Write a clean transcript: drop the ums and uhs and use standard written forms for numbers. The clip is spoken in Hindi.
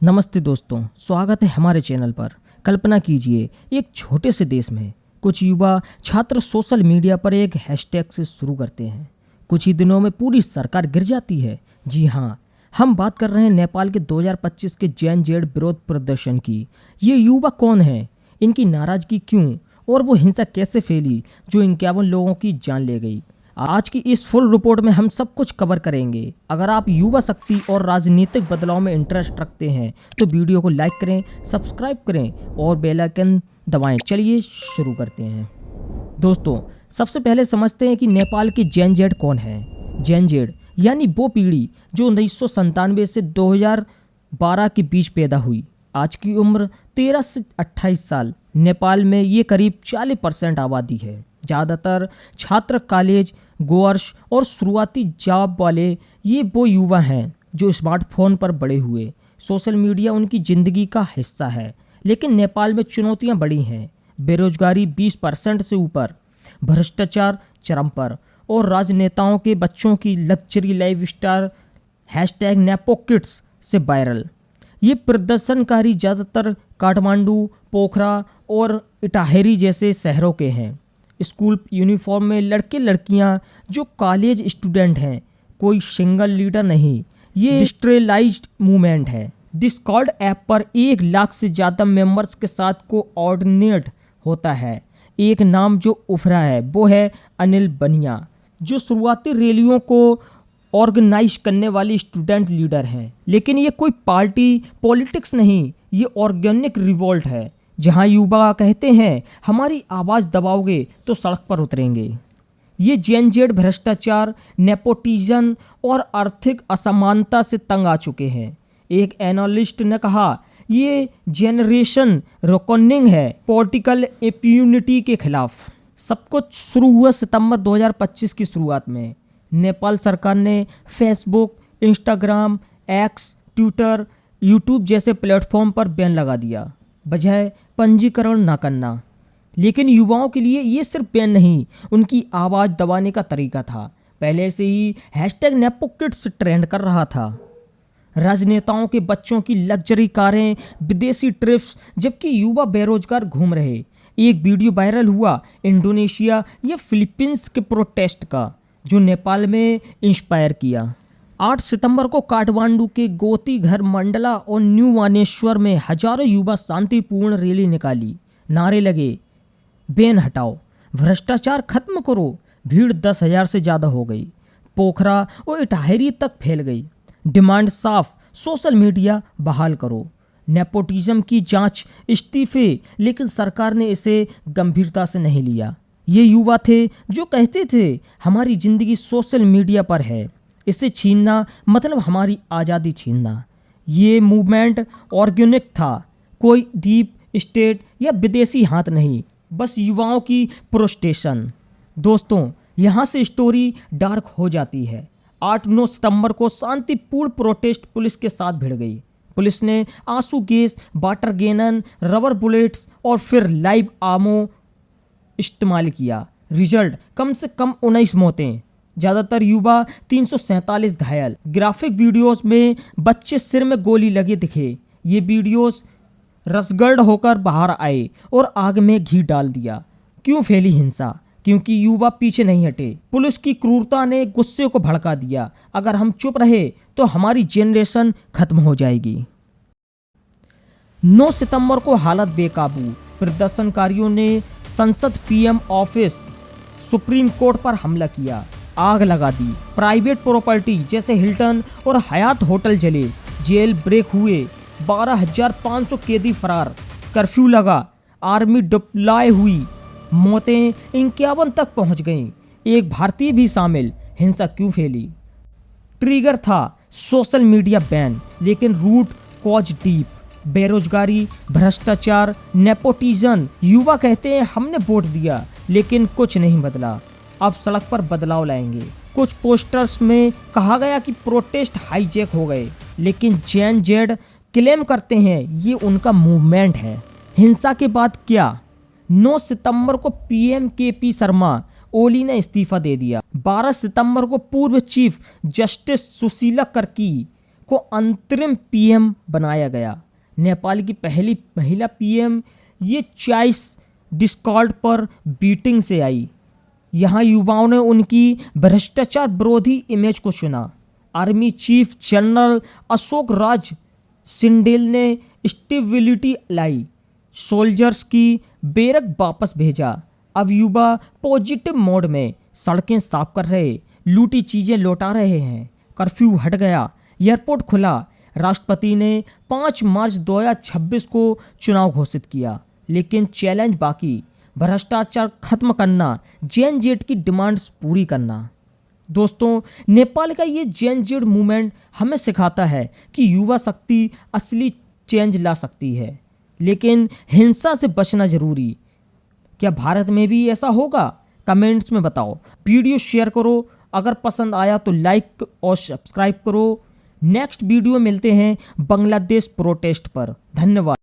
नमस्ते दोस्तों, स्वागत है हमारे चैनल पर। कल्पना कीजिए, एक छोटे से देश में कुछ युवा छात्र सोशल मीडिया पर एक हैशटैग से शुरू करते हैं। कुछ ही दिनों में पूरी सरकार गिर जाती है। जी हाँ, हम बात कर रहे हैं नेपाल के 2025 के जेन जेड विरोध प्रदर्शन की। ये युवा कौन है, इनकी नाराजगी क्यों और वो हिंसा कैसे फैली जो 51 लोगों की जान ले गई। आज की इस फुल रिपोर्ट में हम सब कुछ कवर करेंगे। अगर आप युवा शक्ति और राजनीतिक बदलाव में इंटरेस्ट रखते हैं तो वीडियो को लाइक करें, सब्सक्राइब करें और बेल आइकन दबाएं। चलिए शुरू करते हैं। दोस्तों, सबसे पहले समझते हैं कि नेपाल की जेन जेड कौन है। जेन जेड यानी वो पीढ़ी जो 1997 से 2012 के बीच पैदा हुई। आज की उम्र 13 से 28 साल। नेपाल में ये करीब 40% आबादी है। ज़्यादातर छात्र कॉलेज गोअर्स और शुरुआती जॉब वाले ये वो युवा हैं जो स्मार्टफोन पर बड़े हुए। सोशल मीडिया उनकी ज़िंदगी का हिस्सा है। लेकिन नेपाल में चुनौतियां बड़ी हैं। बेरोजगारी 20% से ऊपर, भ्रष्टाचार चरम पर और राजनेताओं के बच्चों की luxury lifestyle hashtag nepo kids से वायरल। ये प्रदर्शनकारी ज़्यादातर काठमांडू, पोखरा और इटाहेरी जैसे शहरों के हैं। स्कूल यूनिफॉर्म में लड़के लड़कियां जो कॉलेज स्टूडेंट हैं, कोई सिंगल लीडर नहीं। ये डिस्ट्रेलाइज्ड मूवमेंट है। डिस्कॉर्ड ऐप पर 1 लाख से ज़्यादा मेंबर्स के साथ कोऑर्डिनेट होता है। एक नाम जो उभरा है वो है अनिल बनिया, जो शुरुआती रैलियों को ऑर्गेनाइज करने वाली स्टूडेंट लीडर हैं। लेकिन ये कोई पार्टी पॉलिटिक्स नहीं, ये ऑर्गेनिक रिवोल्ट है जहां युवा कहते हैं हमारी आवाज़ दबाओगे तो सड़क पर उतरेंगे। ये जेन जेड भ्रष्टाचार, नेपोटिज्म और आर्थिक असमानता से तंग आ चुके हैं। एक एनालिस्ट ने कहा ये जेनरेशन रेकॉर्डिंग है पॉलिटिकल इम्प्यूनिटी के खिलाफ। सब कुछ शुरू हुआ सितंबर 2025 की शुरुआत में। नेपाल सरकार ने Facebook, Instagram, x, Twitter, YouTube जैसे प्लेटफॉर्म पर बैन लगा दिया, बजाय पंजीकरण न करना। लेकिन युवाओं के लिए ये सिर्फ बैन नहीं, उनकी आवाज़ दबाने का तरीका था। पहले से ही हैशटैग नेपो किड्स ट्रेंड कर रहा था। राजनेताओं के बच्चों की लग्जरी कारें, विदेशी ट्रिप्स, जबकि युवा बेरोजगार घूम रहे। एक वीडियो वायरल हुआ इंडोनेशिया या फिलीपींस के प्रोटेस्ट का, जो नेपाल में इंस्पायर किया। 8 सितंबर को काठमांडू के गोती घर मंडला और न्यू मानेश्वर में हजारों युवा शांतिपूर्ण रैली निकाली। नारे लगे, बैन हटाओ, भ्रष्टाचार खत्म करो। भीड़ 10,000 से ज़्यादा हो गई। पोखरा और इटाहेरी तक फैल गई। डिमांड साफ, सोशल मीडिया बहाल करो, नेपोटिज्म की जांच, इस्तीफे। लेकिन सरकार ने इसे गंभीरता से नहीं लिया। ये युवा थे जो कहते थे हमारी ज़िंदगी सोशल मीडिया पर है, इसे छीनना मतलब हमारी आज़ादी छीनना। ये मूवमेंट ऑर्गेनिक था, कोई डीप स्टेट या विदेशी हाथ नहीं, बस युवाओं की प्रोस्टेशन। दोस्तों, यहाँ से स्टोरी डार्क हो जाती है। 8-9 सितंबर को शांतिपूर्ण प्रोटेस्ट पुलिस के साथ भिड़ गई। पुलिस ने आंसू gas, water cannon, rubber bullets और फिर लाइव आमो इस्तेमाल किया। रिजल्ट कम से कम 19 मौतें, ज़्यादातर युवा, 347 घायल। ग्राफिक वीडियोस में बच्चे सिर में गोली लगे दिखे। ये वीडियोस रसगर्ड होकर बाहर आए और आग में घी डाल दिया। क्यों फैली हिंसा? क्योंकि युवा पीछे नहीं हटे। पुलिस की क्रूरता ने गुस्से को भड़का दिया। अगर हम चुप रहे तो हमारी जनरेशन खत्म हो जाएगी। 9 सितंबर को हालत बेकाबू। प्रदर्शनकारियों ने संसद, पीएम ऑफिस, सुप्रीम कोर्ट पर हमला किया, आग लगा दी। प्राइवेट प्रॉपर्टी जैसे हिल्टन और हयात होटल जले। जेल ब्रेक हुए। 12,500 कैदी फरार। कर्फ्यू लगा। आर्मी डिप्लॉय हुई। मौतें 51 तक पहुंच गईं। एक भारतीय भी शामिल। हिंसा क्यों फैली? ट्रिगर था सोशल मीडिया बैन, लेकिन रूट कॉज डीप। बेरोजगारी, भ्रष्टाचार, नेपोटिज्म। युवा कहते हैं हमने वोट दिया लेकिन कुछ नहीं बदला, अब सड़क पर बदलाव लाएंगे। कुछ पोस्टर्स में कहा गया कि प्रोटेस्ट हाईजैक हो गए, लेकिन जेन जेड क्लेम करते हैं ये उनका मूवमेंट है। हिंसा के बाद क्या? 9 सितंबर को पीएम केपी शर्मा ओली ने इस्तीफा दे दिया। 12 सितंबर को पूर्व चीफ जस्टिस सुशीला कर्की को अंतरिम पीएम बनाया गया। नेपाल की पहली महिला पीएम ये 40 डिस्कॉर्ड पर बीटिंग से आई। यहाँ युवाओं ने उनकी भ्रष्टाचार विरोधी इमेज को चुना। Army chief general Ashok Raj सिंडेल ने स्टेबिलिटी लाई, सोल्जर्स की बैरक वापस भेजा। अब युवा पॉजिटिव मोड में सड़कें साफ कर रहे, लूटी चीजें लौटा रहे हैं। कर्फ्यू हट गया, एयरपोर्ट खुला। राष्ट्रपति ने 5 मार्च 2026 को चुनाव घोषित किया, लेकिन चैलेंज बाकी। भ्रष्टाचार खत्म करना, जेन जेड की डिमांड्स पूरी करना। दोस्तों, नेपाल का ये जेन जेड मूवमेंट हमें सिखाता है कि युवा शक्ति असली चेंज ला सकती है, लेकिन हिंसा से बचना जरूरी। क्या भारत में भी ऐसा होगा? कमेंट्स में बताओ। वीडियो शेयर करो, अगर पसंद आया तो लाइक और सब्सक्राइब करो। नेक्स्ट वीडियो में मिलते हैं बांग्लादेश प्रोटेस्ट पर। धन्यवाद।